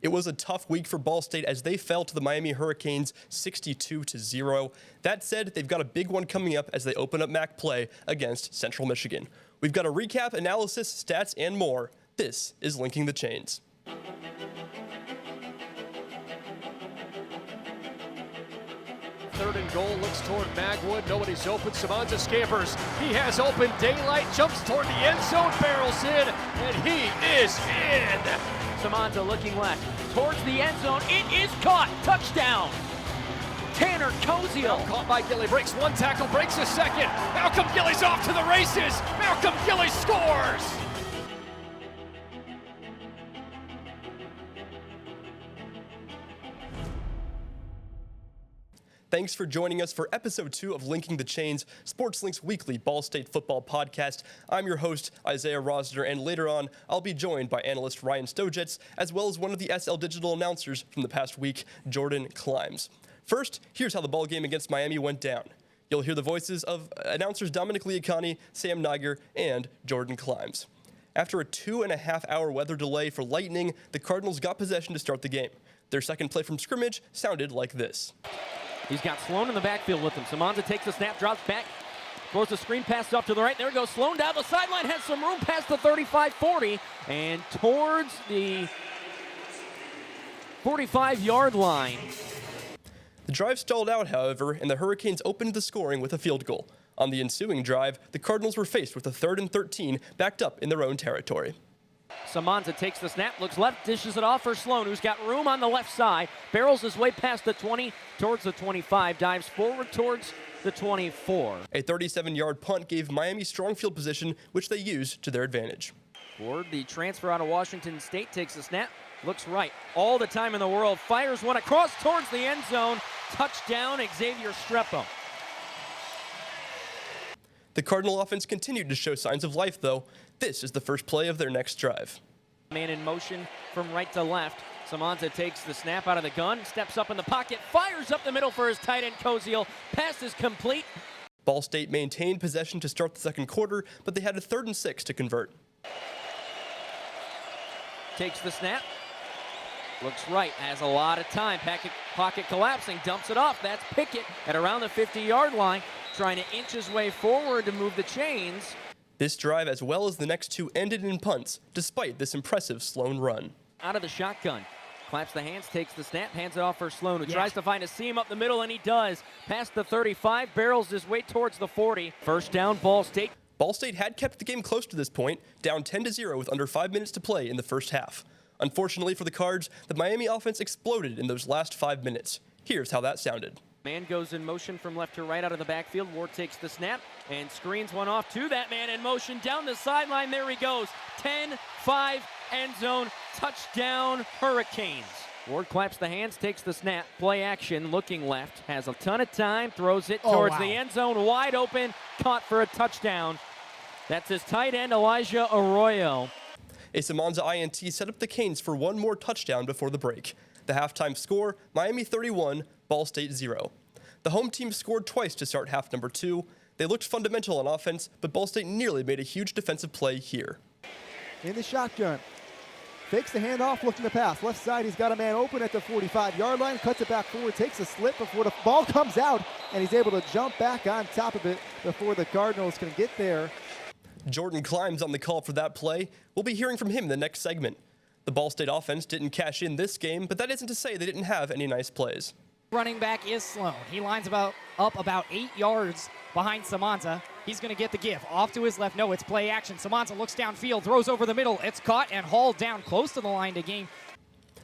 It was a tough week for Ball State as they fell to the Miami Hurricanes 62-0. That said, they've got a big one coming up as they open up MAC play against Central Michigan. We've got a recap, analysis, stats, and more. This is Linking the Chains. Third and goal, looks toward Magwood. Nobody's open. Samanza scampers. He has open daylight, jumps toward the end zone, barrels in, and he is in. Samanza looking left towards the end zone. It is caught. Touchdown. Tanner Koziel. Caught by Gilly. Breaks one tackle, breaks a second. Malcolm Gilly's off to the races. Malcolm Gilly scores. Thanks for joining us for episode 2 of Linking the Chains, SportsLink's weekly Ball State football podcast. I'm your host, Isaiah Rosner, and later on, I'll be joined by analyst Ryan Stojetz, as well as one of the SL Digital announcers from the past week, Jordan Klimes. First, here's how the ball game against Miami went down. You'll hear the voices of announcers Dominic Liacani, Sam Niger, and Jordan Klimes. After a 2.5-hour weather delay for Lightning, the Cardinals got possession to start the game. Their second play from scrimmage sounded like this. He's got Sloan in the backfield with him. Samanza takes the snap, drops back, throws the screen pass off to the right. There goes Sloan down the sideline, has some room past the 35-40 and towards the 45-yard line. The drive stalled out, however, and the Hurricanes opened the scoring with a field goal. On the ensuing drive, the Cardinals were faced with a 3rd and 13 backed up in their own territory. Samanza takes the snap, looks left, dishes it off for Sloan, who's got room on the left side, barrels his way past the 20 towards the 25, dives forward towards the 24. A 37-yard punt gave Miami strong field position, which they used to their advantage. Ford, the transfer out of Washington State, takes the snap, looks right, all the time in the world, fires one across towards the end zone, touchdown, Xavier Strepham. The Cardinal offense continued to show signs of life, though. This is the first play of their next drive. Man in motion from right to left. Samanza takes the snap out of the gun, steps up in the pocket, fires up the middle for his tight end Koziel. Pass is complete. Ball State maintained possession to start the second quarter, but they had a 3rd and 6 to convert. Takes the snap. Looks right, has a lot of time. Pocket collapsing, dumps it off. That's Pickett at around the 50-yard line, trying to inch his way forward to move the chains. This drive, as well as the next two, ended in punts, despite this impressive Sloan run. Out of the shotgun, claps the hands, takes the snap, hands it off for Sloan, who tries to find a seam up the middle, and he does. Past the 35, barrels his way towards the 40. First down, Ball State. Ball State had kept the game close to this point, down 10-0 with under 5 minutes to play in the first half. Unfortunately for the Cards, the Miami offense exploded in those last 5 minutes. Here's how that sounded. Man goes in motion from left to right out of the backfield. Ward takes the snap and screens one off to that man in motion down the sideline. There he goes. 10-5 end zone. Touchdown Hurricanes. Ward claps the hands, takes the snap. Play action, looking left. Has a ton of time, throws it towards the end zone. Wide open, caught for a touchdown. That's his tight end, Elijah Arroyo. A Samanza INT set up the Canes for one more touchdown before the break. The halftime score, Miami 31, Ball State 0. The home team scored twice to start half number 2. They looked fundamental on offense, but Ball State nearly made a huge defensive play here. In the shotgun. Fakes the handoff, looking to pass. Left side, he's got a man open at the 45-yard line, cuts it back forward, takes a slip before the ball comes out, and he's able to jump back on top of it before the Cardinals can get there. Jordan Klimes on the call for that play. We'll be hearing from him in the next segment. The Ball State offense didn't cash in this game, but that isn't to say they didn't have any nice plays. Running back is Sloan. He lines up about 8 yards behind Samanza. He's going to get the give. Off to his left. No, it's play action. Samanza looks downfield, throws over the middle. It's caught and hauled down close to the line to gain.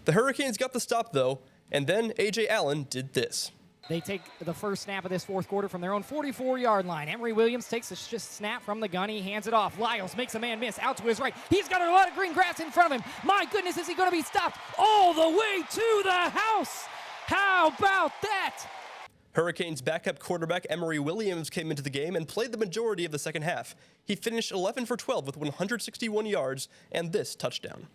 The Hurricanes got the stop, though, and then A.J. Allen did this. They take the first snap of this fourth quarter from their own 44-yard line. Emory Williams takes the snap from the gun. He hands it off. Lyles makes a man miss. Out to his right. He's got a lot of green grass in front of him. My goodness, is he going to be stopped all the way to the house? How about that? Hurricanes backup quarterback Emory Williams came into the game and played the majority of the second half. He finished 11 for 12 with 161 yards and this touchdown.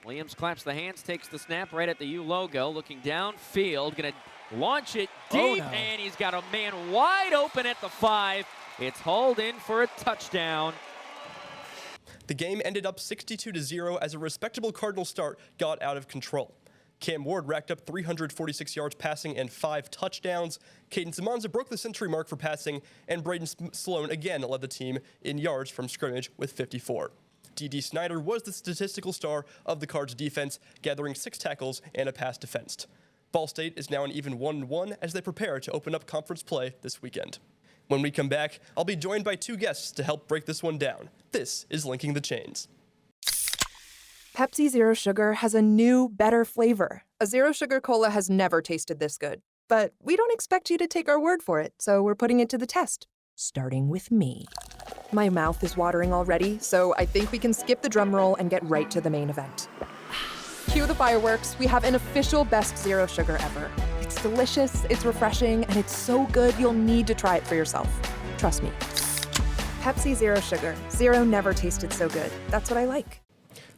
Williams claps the hands, takes the snap right at the U logo, looking downfield, going to launch it deep, and he's got a man wide open at the 5. It's hauled in for a touchdown. The game ended up 62-0 as a respectable Cardinal start got out of control. Cam Ward racked up 346 yards passing and 5 touchdowns. Caden Samanza broke the century mark for passing, and Braden Sloan again led the team in yards from scrimmage with 54. D.D. Snyder was the statistical star of the Cards defense, gathering 6 tackles and a pass defensed. Ball State is now an even 1-1 as they prepare to open up conference play this weekend. When we come back, I'll be joined by 2 guests to help break this one down. This is Linking the Chains. Pepsi Zero Sugar has a new, better flavor. A Zero Sugar Cola has never tasted this good. But we don't expect you to take our word for it, so we're putting it to the test. Starting with me. My mouth is watering already, so I think we can skip the drum roll and get right to the main event. Cue the fireworks. We have an official best Zero Sugar ever. It's delicious, it's refreshing, and it's so good you'll need to try it for yourself. Trust me. Pepsi Zero Sugar. Zero never tasted so good. That's what I like.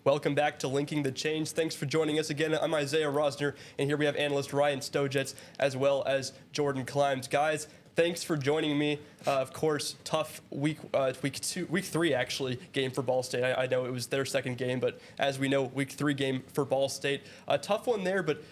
Welcome back to Linking the Chains. Thanks for joining us again. I'm Isaiah Rosner, and here we have analyst Ryan Stojetz as well as Jordan Klimes. Guys, thanks for joining me. Of course, tough week 3 actually game for Ball State. I know it was their second game, but as we know, week 3 game for Ball State. A tough one there, but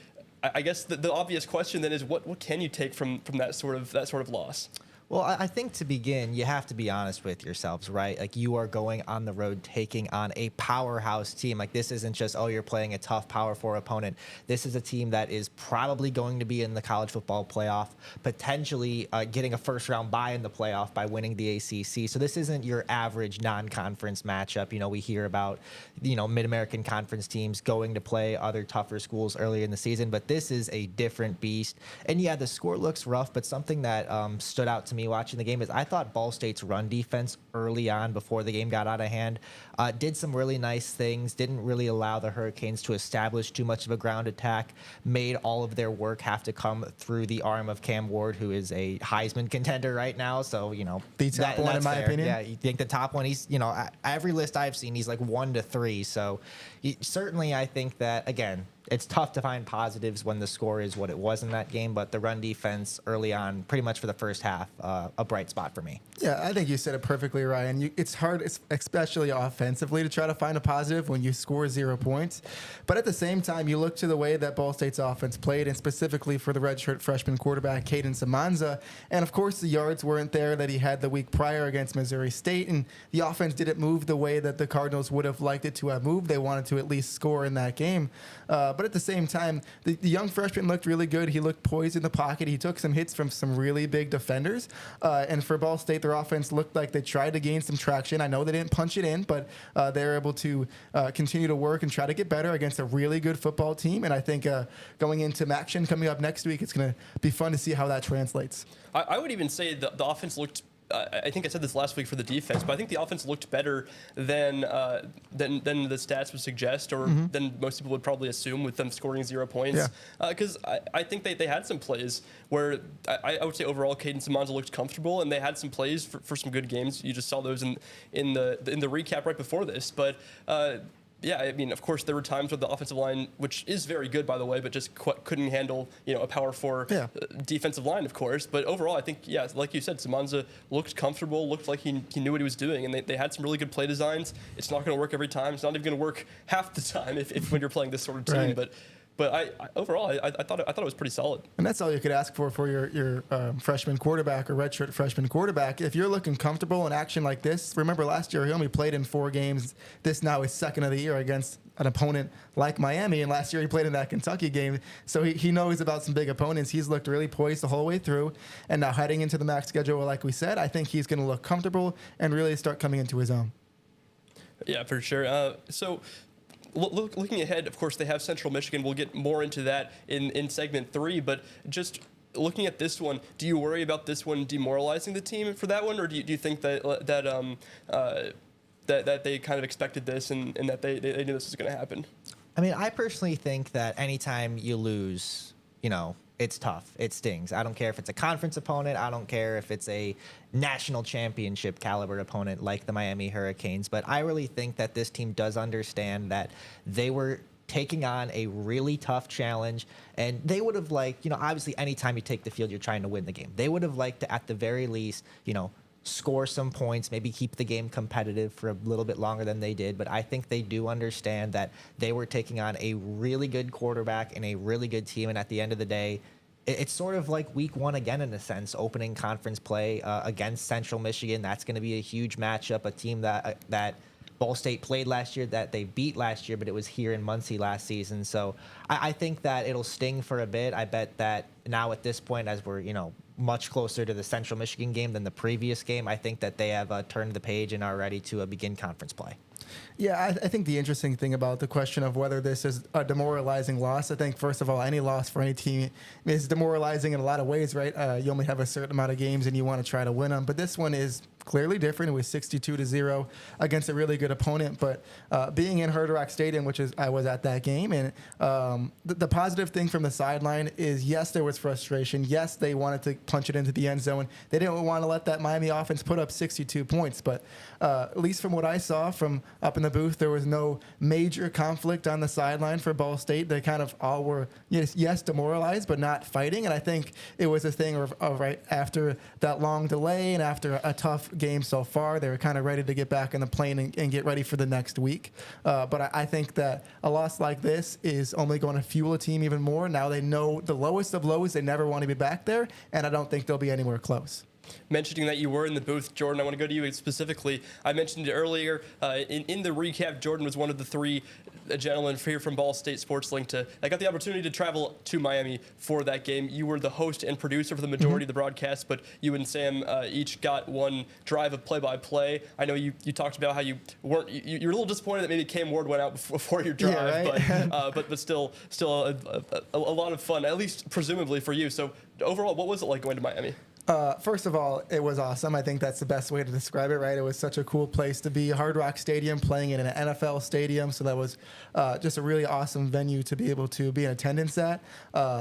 I guess the obvious question then is what can you take from that sort of loss? Well, I think to begin, you have to be honest with yourselves, right? Like, you are going on the road taking on a powerhouse team. Like, this isn't just, oh, you're playing a tough Power 4 opponent. This is a team that is probably going to be in the college football playoff, potentially getting a first-round bye in the playoff by winning the ACC. So this isn't your average non-conference matchup. You know, we hear about, Mid-American Conference teams going to play other tougher schools earlier in the season, but this is a different beast. And yeah, the score looks rough, but something that stood out to me watching the game is I thought Ball State's run defense early on before the game got out of hand did some really nice things, didn't really allow the Hurricanes to establish too much of a ground attack, made all of their work have to come through the arm of Cam Ward, who is a Heisman contender right now. So, the top one, in my opinion. Yeah, you think the top one, he's, every list I've seen, he's like 1 to 3. So certainly I think that, again, it's tough to find positives when the score is what it was in that game, but the run defense early on, pretty much for the first half, a bright spot for me. Yeah, I think you said it perfectly, Ryan. It's hard, especially offensively, to try to find a positive when you score 0 points. But at the same time, you look to the way that Ball State's offense played, and specifically for the redshirt freshman quarterback, Caden Samanza. And, of course, the yards weren't there that he had the week prior against Missouri State, and the offense didn't move the way that the Cardinals would have liked it to have moved. They wanted to at least score in that game. But at the same time, the young freshman looked really good. He looked poised in the pocket. He took some hits from some really big defenders. And for Ball State, their offense looked like they tried to gain some traction. I know they didn't punch it in, but they were able to continue to work and try to get better against a really good football team. And I think going into Maction coming up next week, it's going to be fun to see how that translates. I would even say the offense looked I think I said this last week for the defense, but I think the offense looked better than the stats would suggest, or than most people would probably assume with them scoring 0 points. Because I think they had some plays where I would say overall Caden Samanza looked comfortable, and they had some plays for some good games. You just saw those in the recap right before this, but. Yeah, I mean, of course, there were times where the offensive line, which is very good, by the way, but just couldn't handle, a Power 4 defensive line, of course. But overall, I think, yeah, like you said, Samanza looked comfortable, looked like he knew what he was doing, and they had some really good play designs. It's not going to work every time. It's not even going to work half the time if when you're playing this sort of team. Right. But I overall, I thought it was pretty solid. And that's all you could ask for your freshman quarterback or redshirt freshman quarterback. If you're looking comfortable in action like this, remember last year he only played in 4 games. This now is second of the year against an opponent like Miami, and last year he played in that Kentucky game. So he knows about some big opponents. He's looked really poised the whole way through, and now heading into the MAC schedule, like we said, I think he's going to look comfortable and really start coming into his own. Yeah, for sure. Looking ahead, of course, they have Central Michigan. We'll get more into that in segment 3, but just looking at this one, do you worry about this one demoralizing the team for that one, or do you think that they kind of expected this and that they knew this was going to happen? I mean, I personally think that anytime you lose, it's tough. It stings. I don't care if it's a conference opponent. I don't care if it's a national championship caliber opponent like the Miami Hurricanes. But I really think that this team does understand that they were taking on a really tough challenge, and they would have liked, obviously anytime you take the field, you're trying to win the game. They would have liked to, at the very least, score some points, maybe keep the game competitive for a little bit longer than they did. But I think they do understand that they were taking on a really good quarterback and a really good team. And at the end of the day, it's sort of like week one again, in a sense, opening conference play against Central Michigan. That's going to be a huge matchup, a team that Ball State played last year, that they beat last year, but it was here in Muncie last season. So I think that it'll sting for a bit. I bet that now at this point, as we're, much closer to the Central Michigan game than the previous game, I think that they have turned the page and are ready to begin conference play. Yeah, I think the interesting thing about the question of whether this is a demoralizing loss, I think, first of all, any loss for any team is demoralizing in a lot of ways, right? You only have a certain amount of games and you want to try to win them. But this one is clearly different. It was 62-0 against a really good opponent. But being in Hard Rock Stadium, I was at that game, and the positive thing from the sideline is, yes, there was frustration. Yes, they wanted to punch it into the end zone. They didn't want to let that Miami offense put up 62 points. But at least from what I saw from up in the booth, there was no major conflict on the sideline for Ball State. They kind of all were, yes, demoralized, but not fighting. And I think it was a thing of right after that long delay and after a tough game so far, they were kind of ready to get back in the plane and get ready for the next week. But I think that a loss like this is only going to fuel a team even more. Now they know the lowest of lows. They never want to be back there, and I don't think they'll be anywhere close. Mentioning that you were in the booth, Jordan, I want to go to you specifically. I mentioned it earlier. In the recap, Jordan was one of the three gentlemen here from Ball State Sports Link I got the opportunity to travel to Miami for that game. You were the host and producer for the majority of the broadcast, but you and Sam each got one drive of play-by-play. I know you talked about how you were a little disappointed that maybe Cam Ward went out before your drive, yeah, right? but still a lot of fun, at least presumably for you. So overall, what was it like going to Miami? First of all, it was awesome. I think that's the best way to describe it, right? It was such a cool place to be. Hard Rock Stadium, playing in an NFL stadium, so that was just a really awesome venue to be able to be in attendance at.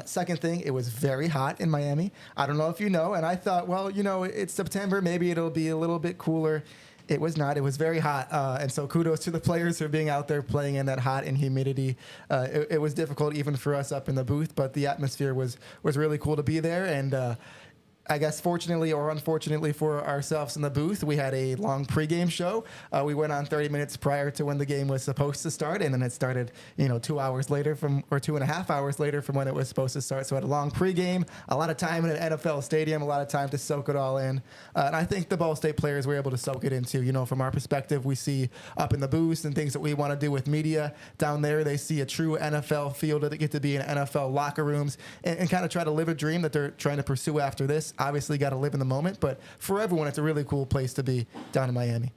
Second thing, it was very hot in Miami. I don't know if you know, and I thought, well, it's September, maybe it'll be a little bit cooler. It was not. It was very hot, and so kudos to the players for being out there playing in that hot and humidity. It was difficult even for us up in the booth, but the atmosphere was really cool to be there, and I guess fortunately or unfortunately for ourselves in the booth, we had a long pregame show. We went on 30 minutes prior to when the game was supposed to start, and then it started, 2 hours later or 2.5 hours later from when it was supposed to start. So I had a long pregame, a lot of time in an NFL stadium, a lot of time to soak it all in. And I think the Ball State players were able to soak it in too. From our perspective, we see up in the booth and things that we want to do with media. Down there, they see a true NFL field that they get to be in NFL locker rooms and kind of try to live a dream that they're trying to pursue after this. Obviously got to live in the moment, but for everyone, it's a really cool place to be down in Miami.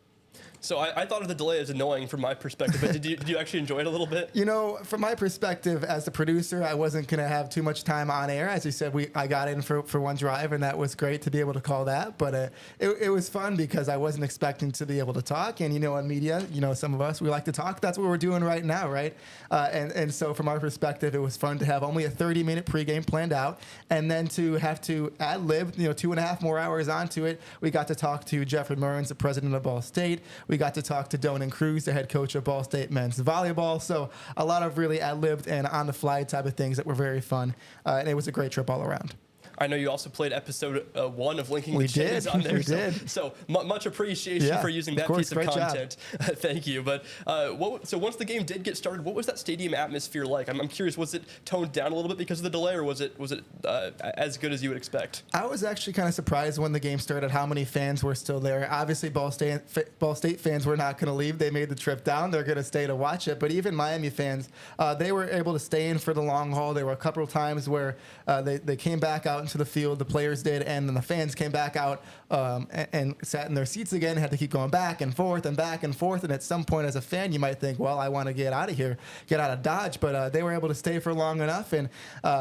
So I thought of the delay as annoying from my perspective, but did you actually enjoy it a little bit? From my perspective as the producer, I wasn't going to have too much time on air. As you said, I got in for one drive, and that was great to be able to call that. But it was fun because I wasn't expecting to be able to talk. And, in media, some of us, we like to talk. That's what we're doing right now, right? And so from our perspective, it was fun to have only a 30-minute pregame planned out, and then to have to ad-lib, 2.5 more hours onto it. We got to talk to Jeffrey Murns, the president of Ball State. We got to talk to Donan Cruz, the head coach of Ball State men's volleyball. So a lot of really ad-libbed and on-the-fly type of things that were very fun. And it was a great trip all around. I know you also played episode 1 of Linking the Chains on there. We did. So much appreciation for using that piece of content. Thank you. But so once the game did get started, what was that stadium atmosphere like? I'm curious, was it toned down a little bit because of the delay, or was it as good as you would expect? I was actually kind of surprised when the game started how many fans were still there. Obviously, Ball State fans were not going to leave. They made the trip down. They're going to stay to watch it. But even Miami fans, they were able to stay in for the long haul. There were a couple of times where they came back out into the field, the players did, and then the fans came back out and sat in their seats again, had to keep going back and forth. And at some point as a fan, you might think, well, I want to get out of here, get out of Dodge. But they were able to stay for long enough. And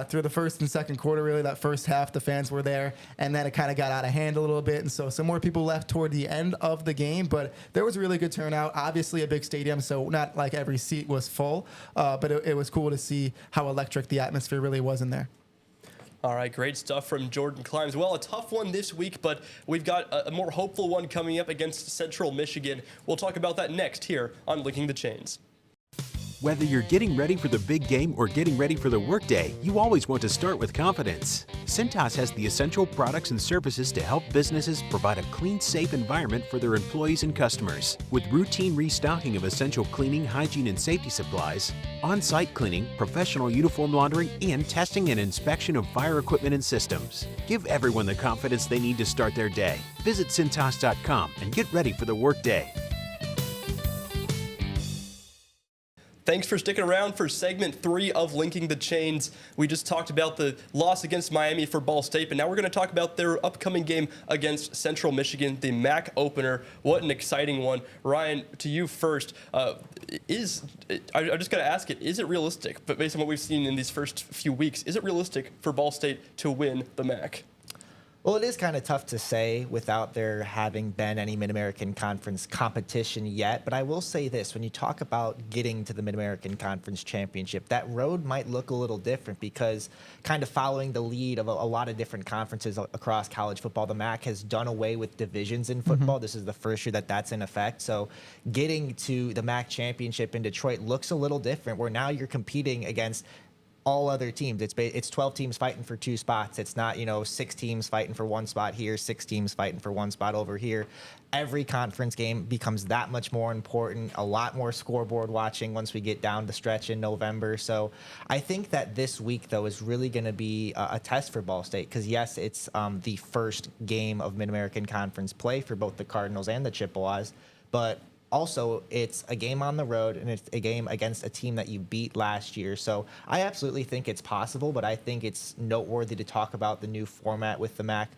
through the first and second quarter, really, that first half, the fans were there. And then it kind of got out of hand a little bit. And so some more people left toward the end of the game. But there was a really good turnout. Obviously, a big stadium, so not like every seat was full. But it was cool to see how electric the atmosphere really was in there. All right, great stuff from Jordan Klimes. Well, a tough one this week, but we've got a more hopeful one coming up against Central Michigan. We'll talk about that next here on Linking the Chains. Whether you're getting ready for the big game or getting ready for the workday, you always want to start with confidence. Cintas has the essential products and services to help businesses provide a clean, safe environment for their employees and customers. With routine restocking of essential cleaning, hygiene, and safety supplies, on-site cleaning, professional uniform laundering, and testing and inspection of fire equipment and systems. Give everyone the confidence they need to start their day. Visit Cintas.com and get ready for the workday. Thanks for sticking around for segment 3 of Linking the Chains. We just talked about the loss against Miami for Ball State, but now we're going to talk about their upcoming game against Central Michigan, the MAC opener. What an exciting one. Ryan, to you first. I just got to ask it, is it realistic, but based on what we've seen in these first few weeks, is it realistic for Ball State to win the MAC? Well, it is kind of tough to say without there having been any Mid-American Conference competition yet. But I will say this, when you talk about getting to the Mid-American Conference Championship, that road might look a little different because kind of following the lead of a lot of different conferences across college football, the MAC has done away with divisions in football. This is the first year that that's in effect. So getting to the MAC Championship in Detroit looks a little different, where now you're competing against all other teams. It's 12 teams fighting for 2 spots. It's not, 6 teams fighting for 1 spot here, 6 teams fighting for 1 spot over here. Every conference game becomes that much more important, a lot more scoreboard watching once we get down the stretch in November. So I think that this week, though, is really going to be a test for Ball State because, yes, it's the first game of Mid-American Conference play for both the Cardinals and the Chippewas, but also, it's a game on the road, and it's a game against a team that you beat last year. So I absolutely think it's possible, but I think it's noteworthy to talk about the new format with the MAC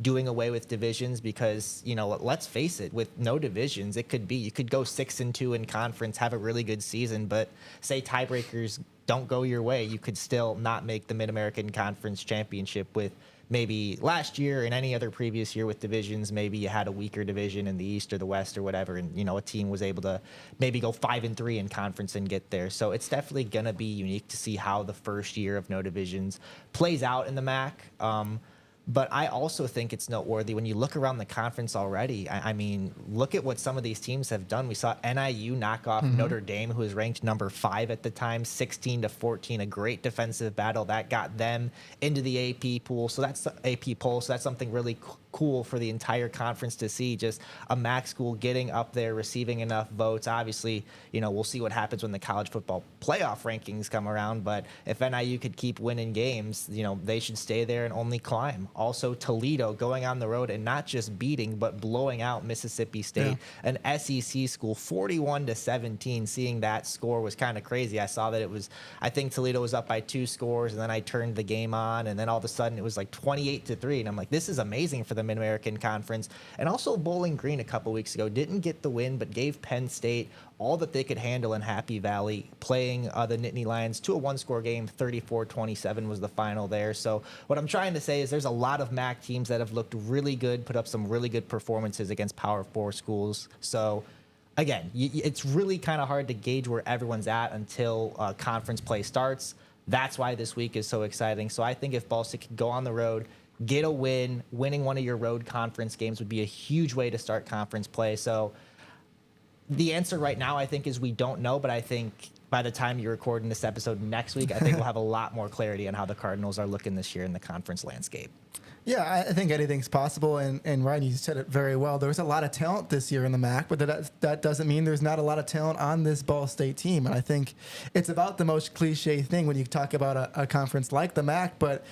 doing away with divisions because, let's face it, with no divisions, you could go 6-2 in conference, have a really good season, but say tiebreakers don't go your way, you could still not make the Mid-American Conference Championship. With maybe last year and any other previous year with divisions, maybe you had a weaker division in the East or the West or whatever, and a team was able to maybe go 5-3 in conference and get there. So it's definitely going to be unique to see how the first year of no divisions plays out in the MAC. But I also think it's noteworthy when you look around the conference already. I mean, look at what some of these teams have done. We saw NIU knock off Notre Dame, who was ranked number 5 at the time, 16-14, a great defensive battle that got them into the AP pool. So that's the AP poll. So that's something really cool for the entire conference to see, just a MAC school getting up there, receiving enough votes. Obviously, we'll see what happens when the college football playoff rankings come around, but if NIU could keep winning games, they should stay there and only climb. Also, Toledo going on the road and not just beating, but blowing out Mississippi State, an SEC school, 41-17. Seeing that score was kind of crazy. I saw that I think Toledo was up by 2 scores, and then I turned the game on, and then all of a sudden it was like 28-3, and I'm like, this is amazing for the Mid-American Conference. And also Bowling Green a couple weeks ago didn't get the win, but gave Penn State all that they could handle in Happy Valley, playing the Nittany Lions to a 1-score game. 34-27 was the final there. So what I'm trying to say is there's a lot of MAC teams that have looked really good, put up some really good performances against Power 4 schools. So again, it's really kind of hard to gauge where everyone's at until conference play starts. That's why this week is so exciting. So I think if Ball State could go on the road, get a win, winning one of your road conference games would be a huge way to start conference play. So the answer right now, I think, is we don't know, but I think by the time you're recording this episode next week, I think we'll have a lot more clarity on how the Cardinals are looking this year in the conference landscape. Yeah, I think anything's possible, and Ryan, you said it very well. There's a lot of talent this year in the MAC, but that doesn't mean there's not a lot of talent on this Ball State team. And I think it's about the most cliche thing when you talk about a conference like the MAC, but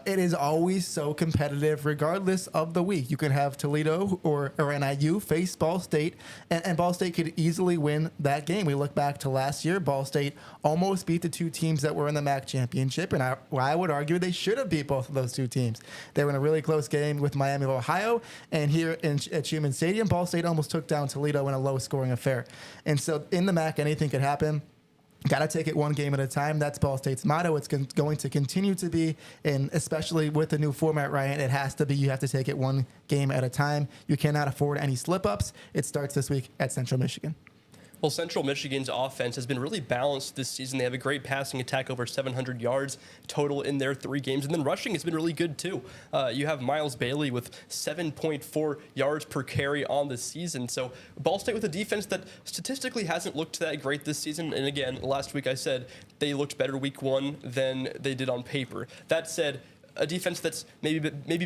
it is always so competitive regardless of the week. You can have Toledo or NIU face Ball State, and Ball State could easily win that game. We look back to last year, Ball State almost beat the 2 teams that were in the MAC championship, and I would argue they should have beat both of those 2 teams. They were in a really close game with Miami of Ohio, and here at Schumann Stadium, Ball State almost took down Toledo in a low-scoring affair. And so in the MAC, anything could happen. Got to take it one game at a time. That's Ball State's motto. It's going to continue to be, and especially with the new format, Ryan, it has to be. You have to take it one game at a time. You cannot afford any slip-ups. It starts this week at Central Michigan. Well, Central Michigan's offense has been really balanced this season. They have a great passing attack, over 700 yards total in their 3 games. And then rushing has been really good, too. You have Miles Bailey with 7.4 yards per carry on the season. So Ball State with a defense that statistically hasn't looked that great this season. And again, last week I said they looked better week 1 than they did on paper. That said, a defense that's maybe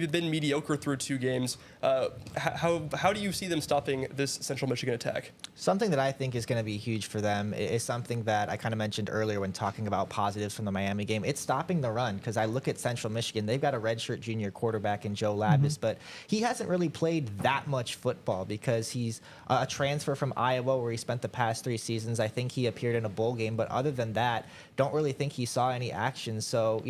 been mediocre through 2 games. How do you see them stopping this Central Michigan attack? Something that I think is going to be huge for them is something that I kind of mentioned earlier when talking about positives from the Miami game. It's stopping the run, because I look at Central Michigan. They've got a redshirt junior quarterback in Joe Labus, but he hasn't really played that much football because he's a transfer from Iowa where he spent the past 3 seasons. I think he appeared in a bowl game, but other than that, don't really think he saw any action. So,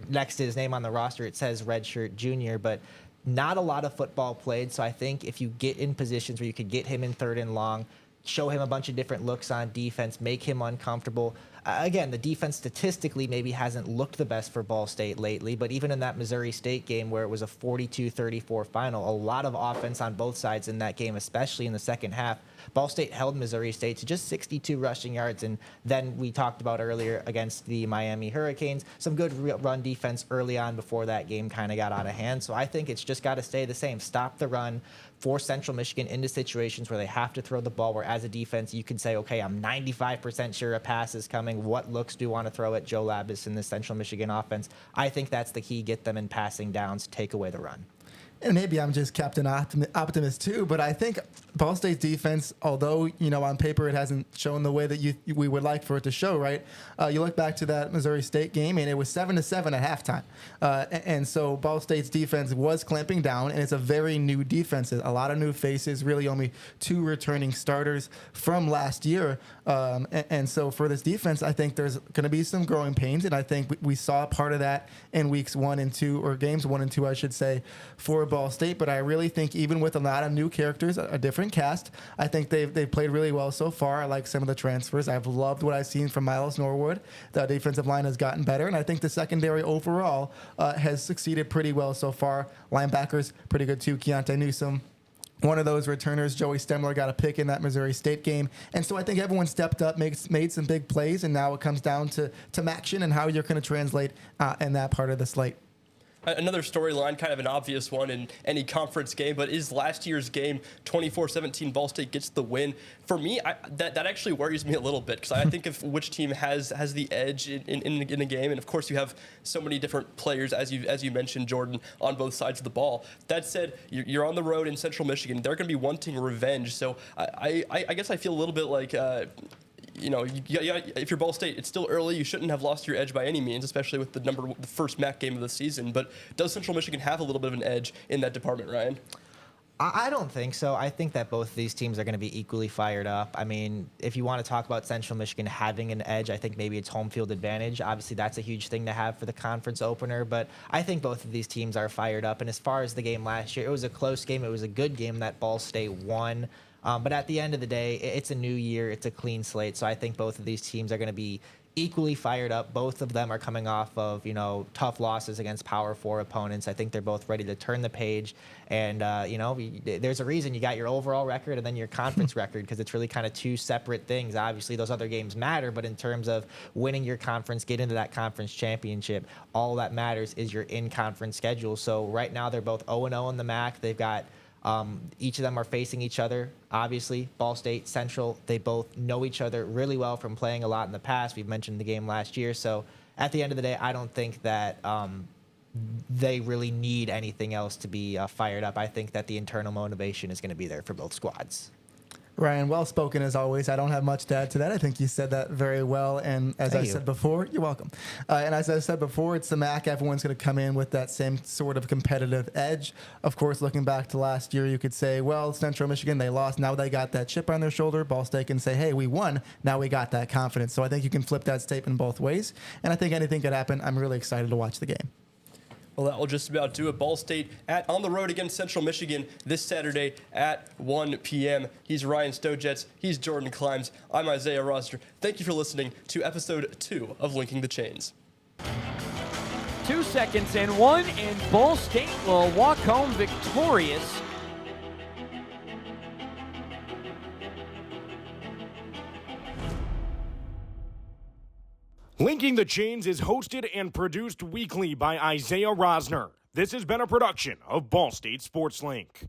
next to his name on the roster, it says redshirt junior, but not a lot of football played. So I think if you get in positions where you could get him in 3rd and long, show him a bunch of different looks on defense, make him uncomfortable. Again, the defense statistically maybe hasn't looked the best for Ball State lately, but even in that Missouri State game where it was a 42-34 final, a lot of offense on both sides in that game, especially in the second half. Ball State held Missouri State to just 62 rushing yards, and then we talked about earlier against the Miami Hurricanes, some good run defense early on before that game kind of got out of hand. So I think it's just got to stay the same. Stop the run, force Central Michigan into situations where they have to throw the ball, where as a defense you can say, okay, I'm 95% sure a pass is coming. What looks do you want to throw at Joe Labus in the Central Michigan offense? I think that's the key. Get them in passing downs, take away the run. And maybe I'm just Captain Optimist too, but I think Ball State's defense, although on paper it hasn't shown the way that we would like for it to show, right? You look back to that Missouri State game, and it was 7-7 at halftime, and so Ball State's defense was clamping down, and it's a very new defense, a lot of new faces, really only 2 returning starters from last year, and so for this defense, I think there's going to be some growing pains, and I think we saw part of that in weeks 1 and 2, or games 1 and 2, I should say, for Ball State. But I really think even with a lot of new characters, a different cast, I think they've played really well so far. I like some of the transfers. I've loved what I've seen from Miles Norwood. The defensive line has gotten better, and I think the secondary overall has succeeded pretty well so far. Linebackers, pretty good too. Keontae Newsome, one of those returners. Joey Stemler got a pick in that Missouri State game. And so I think everyone stepped up, made some big plays, and now it comes down to action and how you're going to translate in that part of the slate. Another storyline, kind of an obvious one in any conference game, but is last year's game 24-17 Ball State gets the win. For me, that actually worries me a little bit, because I think of which team has the edge in a game, and of course you have so many different players, as you mentioned, Jordan, on both sides of the ball. That said, you're on the road in Central Michigan. They're going to be wanting revenge, so I guess I feel a little bit like if you're Ball State, it's still early. You shouldn't have lost your edge by any means, especially with the first MAC game of the season. But does Central Michigan have a little bit of an edge in that department, Ryan? I don't think so. I think that both of these teams are going to be equally fired up. I mean, if you want to talk about Central Michigan having an edge, I think maybe it's home field advantage. Obviously, that's a huge thing to have for the conference opener, but I think both of these teams are fired up. And as far as the game last year, it was a close game. It was a good game that Ball State won. But at the end of the day, it's a new year. It's a clean slate. So I think both of these teams are going to be equally fired up. Both of them are coming off of, tough losses against Power 4 opponents. I think they're both ready to turn the page. And, there's a reason you got your overall record and then your conference record, because it's really kind of 2 separate things. Obviously, those other games matter, but in terms of winning your conference, get into that conference championship, all that matters is your in-conference schedule. So right now, they're both 0-0 in the MAC. They've got each of them are facing each other. Obviously, Ball State, Central, they both know each other really well from playing a lot in the past. We've mentioned the game last year. So at the end of the day, I don't think that they really need anything else to be fired up. I think that the internal motivation is going to be there for both squads. Ryan, well spoken as always. I don't have much to add to that. I think you said that very well. And as I said before, you're welcome. And as I said before, it's the MAC. Everyone's going to come in with that same sort of competitive edge. Of course, looking back to last year, you could say, well, Central Michigan, they lost. Now they got that chip on their shoulder. Ball State can say, hey, we won. Now we got that confidence. So I think you can flip that statement both ways. And I think anything could happen. I'm really excited to watch the game. Well, that will just about do it. Ball State on the road against Central Michigan this Saturday at 1 p.m. He's Ryan Stojetz. He's Jordan Klimes. I'm Isaiah Rosner. Thank you for listening to episode 2 of Linking the Chains. 2 seconds and 1, and Ball State will walk home victorious. Linking the Chains is hosted and produced weekly by Isaiah Rosner. This has been a production of Ball State Sports Link.